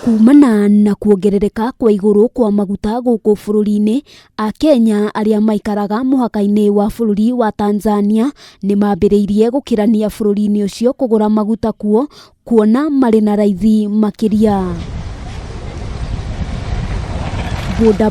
Kumana na kuongerereka kwa iguru kwa maguta guku bururi-ini, a Kenya aria maikaraga muhaka-ini wa bururi wa Tanzania ni mambiriirie gukirania bururi-ini ucio kugura maguta kuo, kuona mari na raithi makiria.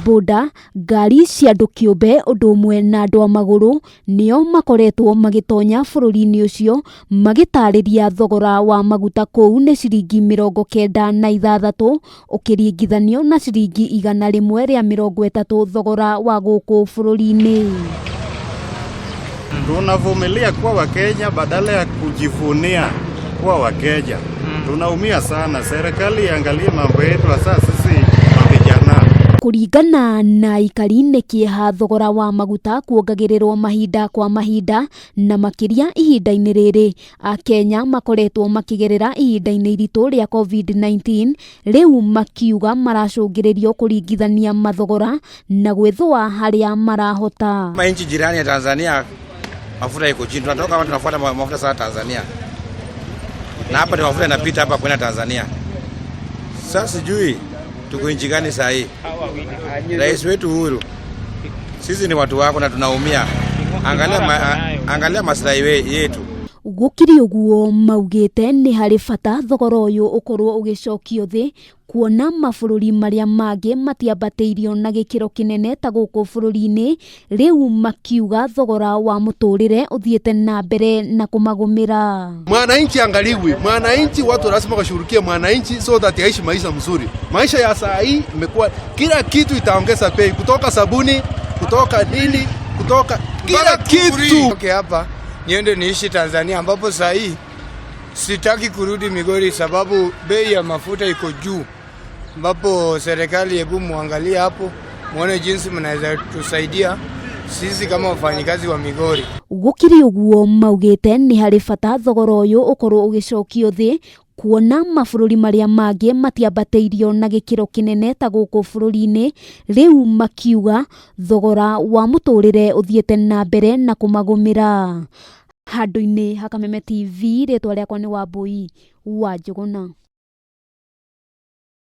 Boda, ngari cia andu kiumbe undu umwe na andu a maguru nio makoretwo magitonya bururi-ini ucio magitariria thogora wa maguta kou ni ciringi 96 ukiringithanio na ciringi 130 thogora wa guku bururi-ini. Tunavumilia kuwa Wakenya badala ya kujivunia kuwa Wakenya. Tunaumia sana. Serikali iangalie mambo yetu hasa sisi vijana. Kuringana na ikari ni kieha thogora wa maguta kuongagirirwo mahinda kwa mahinda na makiria ihinda-ini riri. A Kenya makoretwo makigerera ihinda-ini iritu ria COVID-19, riu makiuga maracungiririo kuringithania mathogora na gwithwa haria marahota. Nchi jirani ya Tanzania mafuta iko chini, tunatoka hapa tunafuata mafuta sana Tanzania, na hapa mafuta yanapita hapa kwenda Tanzania. Sasa sijui tuko nchi gani saa hii? Rais wetu Uhuru, sisi ni watu wako na tunaumia. Angalia maslahi yetu. Gukiri uguo maugite ni hari bata thogora uyu ukorwo ugicokio thi, kuona mabururi maria mangi matiambateirio na gikiro kinene ta guku bururi-ini, riu makiuga thogora wa muturire uthiete na mbere na kumagumira. Mwananchi angaliwi, mwananchi watu lazima washughulikie mwananchi so that aishi maisha mzuri. Maisha ya saa hii imekuwa kila kitu itaongeza bei, kutoka sabuni, kutoka nini, kutoka kila kitu. Okay, hapa niende niishi Tanzania ambapo saa hii sitaki kurudi Migori sababu bei ya mafuta iko juu, ambapo serikali hebu muangalie hapo muone jinsi mnaweza tusaidia sisi kama wafanyikazi wa Migori. Gukiri uguo maugite ni hari bata thogora uyu ukorwo ugicokio thi, kuona mabururi maria mangi matiambateirio na gikiro kinene ta guku bururi-ini, riu makiuga thogora wa muturire uthiete na mbere na kumagumira. Handu-ini ha Kameme TV, ritwa riakwa ni Wambui wa Njuguna.